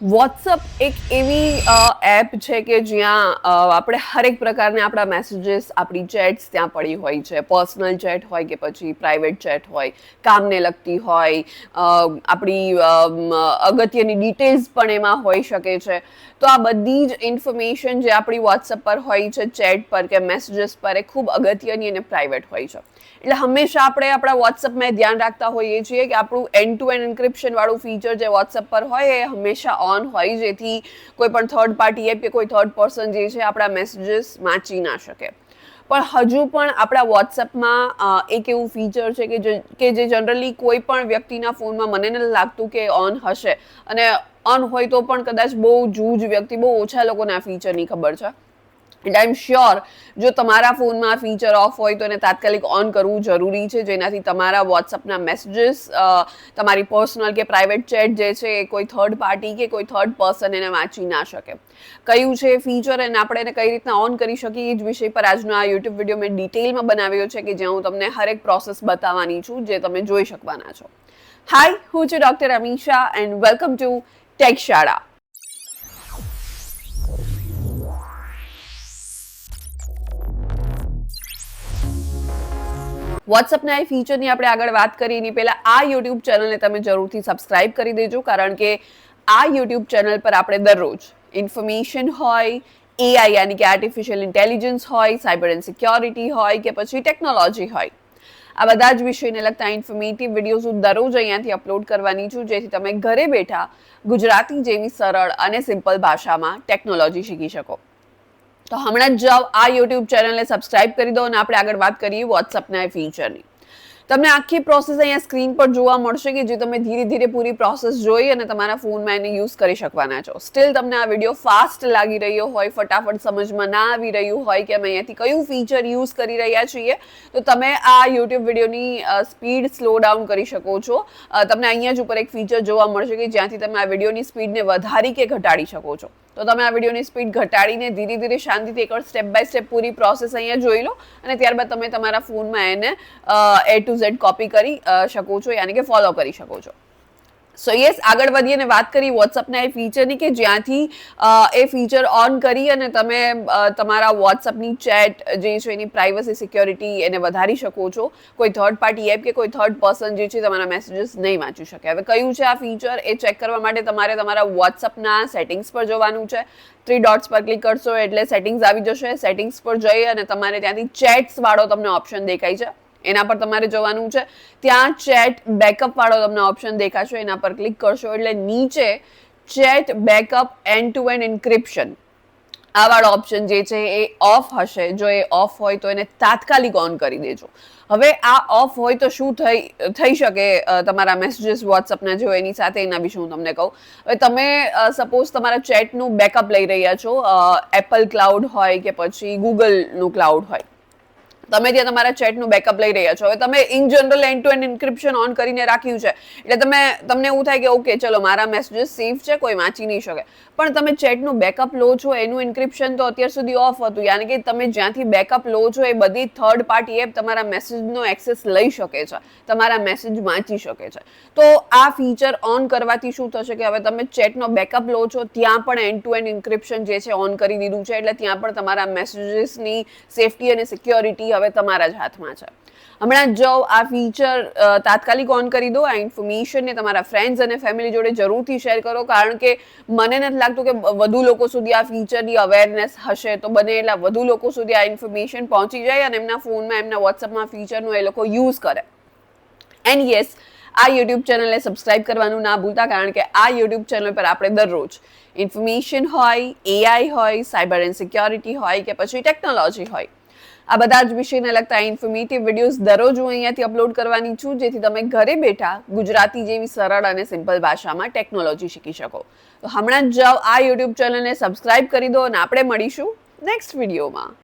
WhatsApp એક એવી app છે કે જ્યાં આપણે હરેક પ્રકારના આપણા મેસેજીસ આપણી ચેટ્સ ત્યાં પડી હોય છે. પર્સનલ ચેટ હોય કે પછી પ્રાઇવેટ ચેટ હોય, કામને લગતી હોય, આપણી અગત્યની ડિટેલ્સ પણ એમાં હોઈ શકે છે. તો આ બધી જ ઇન્ફોર્મેશન જે આપણી વોટ્સઅપ પર હોય છે, ચેટ પર કે મેસેજીસ પર, એ ખૂબ અગત્યની અને પ્રાઇવેટ હોય છે. એટલે હંમેશા આપણે આપણા વોટ્સઅપમાં ધ્યાન રાખતા હોઈએ છીએ કે આપણું એન્ડ ટુ એન્ડ એન્ક્રિપ્શન વાળું ફીચર જે વોટ્સઅપ પર હોય એ હંમેશા ઓન હોય, જેથી કોઈ પણ થર્ડ પાર્ટી એપ કે કોઈ થર્ડ પર્સન જે છે આપણા મેસેજીસ વાંચી ના શકે. પણ હજુ પણ આપણા વોટ્સઅપમાં એક એવું ફીચર છે કે જે જનરલી કોઈ પણ વ્યક્તિના ફોનમાં મને નથી લાગતું કે ઓન હશે, અને ઓન હોય તો પણ કદાચ બહુ જૂજ વ્યક્તિ, બહુ ઓછા લોકોને આ ફીચરની ખબર છે. એન્ડ આઈ એમ શ્યોર જો તમારા ફોનમાં આ ફીચર ઓફ હોય તો એને તાત્કાલિક ઓન કરવું જરૂરી છે, જેનાથી તમારા વોટ્સઅપના મેસેજીસ, તમારી પર્સનલ કે પ્રાઇવેટ ચેટ જે છે એ કોઈ થર્ડ પાર્ટી કે કોઈ થર્ડ પર્સન એને વાંચી ના શકે. કયું છે ફીચર અને આપણે એને કઈ રીતના ઓન કરી શકીએ, એ જ વિષય પર આજનો આ યુટ્યુબ વિડીયો મેં ડિટેલમાં બનાવ્યો છે, કે જ્યાં હું તમને હરેક પ્રોસેસ બતાવવાની છું જે તમે જોઈ શકવાના છો. હાય, હું છું doctor Amisha and welcome to take શાળા. વોટ્સઅપના એ ફીચરની આપણે આગળ વાત કરીએ એની પહેલાં આ યુટ્યુબ ચેનલને તમે જરૂરથી સબસ્ક્રાઇબ કરી દેજો, કારણ કે આ યુટ્યુબ ચેનલ પર આપણે દરરોજ ઇન્ફોર્મેશન હોય, એઆઈ યાની કે આર્ટિફિશિયલ ઇન્ટેલિજન્સ હોય, સાયબર એન્ડ સિક્યોરિટી હોય કે પછી ટેકનોલોજી હોય, આ બધા જ વિષયને લગતા ઇન્ફોર્મેટિવ વિડીયોઝ હું દરરોજ અહીંયાથી અપલોડ કરવાની છું, જેથી તમે ઘરે બેઠા ગુજરાતી જેવી સરળ અને સિમ્પલ ભાષામાં ટેકનોલોજી શીખી શકો. તો હમણાં જ જાઓ આ યુટ્યુબ ચેનલને સબસ્ક્રાઇબ કરી દો અને આપણે આગળ વાત કરીએ વોટ્સઅપના એ ફીચરની. તમને આખી પ્રોસેસ અહીંયા સ્ક્રીન પર જોવા મળશે કે જે તમે ધીરે ધીરે પૂરી પ્રોસેસ જોઈ અને તમારા ફોનમાં એને યુઝ કરી શકવાના છો. સ્ટીલ તમને આ વિડીયો ફાસ્ટ લાગી રહ્યો હોય, ફટાફટ સમજમાં ના આવી રહ્યું હોય કે અમે અહીંયાથી કયું ફીચર યુઝ કરી રહ્યા છીએ, તો તમે આ યુટ્યુબ વિડીયોની સ્પીડ સ્લો ડાઉન કરી શકો છો. તમને અહીંયા જ ઉપર એક ફીચર જોવા મળશે કે જ્યાંથી તમે આ વિડીયોની સ્પીડને વધારી કે ઘટાડી શકો છો. તો તમે આ વિડીયોની સ્પીડ ઘટાડીને ધીરે ધીરે શાંતિથી એકવાર સ્ટેપ બાય સ્ટેપ પૂરી પ્રોસેસ અહીંયા જોઈ લો, અને ત્યારબાદ તમે તમારા ફોનમાં એને એ ટુ ઝેડ કોપી કરી શકો છો, યાની કે ફોલો કરી શકો છો. સો યસ, આગળ વધીએ અને વાત કરી વોટ્સઅપના એ ફીચરની કે જ્યાંથી એ ફીચર ઓન કરી અને તમે તમારા વોટ્સઅપની ચેટ જે છે એની પ્રાઇવસી સિક્યોરિટી એને વધારી શકો છો. કોઈ થર્ડ પાર્ટી એપ કે કોઈ થર્ડ પર્સન જે છે તમારા મેસેજીસ નહીં વાંચી શકે. હવે કયું છે આ ફીચર એ ચેક કરવા માટે તમારે તમારા વોટ્સઅપના સેટિંગ્સ પર જવાનું છે. 3 ડોટ્સ પર ક્લિક કરશો એટલે સેટિંગ્સ આવી જશે. સેટિંગ્સ પર જઈ અને તમારે ત્યાંથી ચેટ્સ વાળો તમને ઓપ્શન દેખાય છે, એના પર તમારે જવાનું છે. ત્યાં ચેટ બેકઅપ વાળો તમને ઓપ્શન દેખાશે, એના પર ક્લિક કરશો એટલે નીચે chat backup end to end encryption આ વાળો ઓપ્શન જે છે એ ઓફ હશે. જો એ ઓફ હોય તો એને તાત્કાલિક ઓન કરી દેજો. હવે આ ઓફ હોય તો શું થઈ શકે તમારા મેસેજીસ વોટ્સઅપના જો એની સાથે, એના વિશે હું તમને કહું. હવે તમે સપોઝ તમારા ચેટનું બેકઅપ લઈ રહ્યા છો, એપલ ક્લાઉડ હોય કે પછી ગૂગલનું ક્લાઉડ હોય, તમે ત્યાં તમારા ચેટનું બેકઅપ લઈ રહ્યા છો. હવે તમે in general end to end encryption on કરીને રાખ્યું છે, એટલે તમને એવું થાય કે ઓકે ચલો મારા મેસેજીસ સેફ છે, કોઈ વાંચી નહીં શકે. પણ તમે ચેટનું બેકઅપ લો છો એનું એન્ક્રિપ્શન તો અત્યાર સુધી ઓફ હતું, યાની કે તમે જ્યાંથી બેકઅપ લો છો એ બધી થર્ડ પાર્ટી એપ તમારા મેસેજનો એક્સેસ લઈ શકે છે, તમારા મેસેજ વાંચી શકે છે. તો આ ફીચર ઓન કરવાથી શું થશે કે હવે તમે ચેટનો બેકઅપ લો છો ત્યાં પણ એન્ડ ટુ એન્ડ એન્ક્રિપ્શન જે છે ઓન કરી દીધું છે, એટલે ત્યાં પણ તમારા મેસેજીસની સેફટી અને સિક્યોરિટી હવે તમારા જ હાથમાં છે. હમણાં જ જાઓ આ ફીચર તાત્કાલિક ઓન કરી દો. આ ઇન્ફોર્મેશનને તમારા ફ્રેન્ડ્સ અને ફેમિલી જોડે જરૂરથી શેર કરો, કારણ કે મને નથી લાગતું કે વધુ લોકો સુધી આ ફીચરની અવેરનેસ હશે, તો બને એટલા વધુ લોકો સુધી આ ઇન્ફોર્મેશન પહોંચી જાય અને એમના ફોનમાં, એમના વોટ્સઅપમાં ફીચરનું એ લોકો યુઝ કરે. એન્ડ યસ, આ યુટ્યુબ ચેનલને સબસ્ક્રાઇબ કરવાનું ના ભૂલતા, કારણ કે આ યુટ્યુબ ચેનલ પર આપણે દરરોજ ઇન્ફોર્મેશન હોય, એઆઈ હોય, સાયબર એન્ડ સિક્યોરિટી હોય કે પછી ટેકનોલોજી હોય, આ બધા જ વિષયને લગતા ઇન્ફોર્મેટિવ વિડીયોઝ દરરોજ હું અહીંયાથી અપલોડ કરવાની છું, જેથી તમે ઘરે બેઠા ગુજરાતી જેવી સરળ અને સિમ્પલ ભાષામાં ટેકનોલોજી શીખી શકો. તો હમણાં જ જાઓ આ યુટ્યુબ ચેનલને સબસ્ક્રાઇબ કરી દો અને આપણે મળીશું નેક્સ્ટ વિડીયોમાં.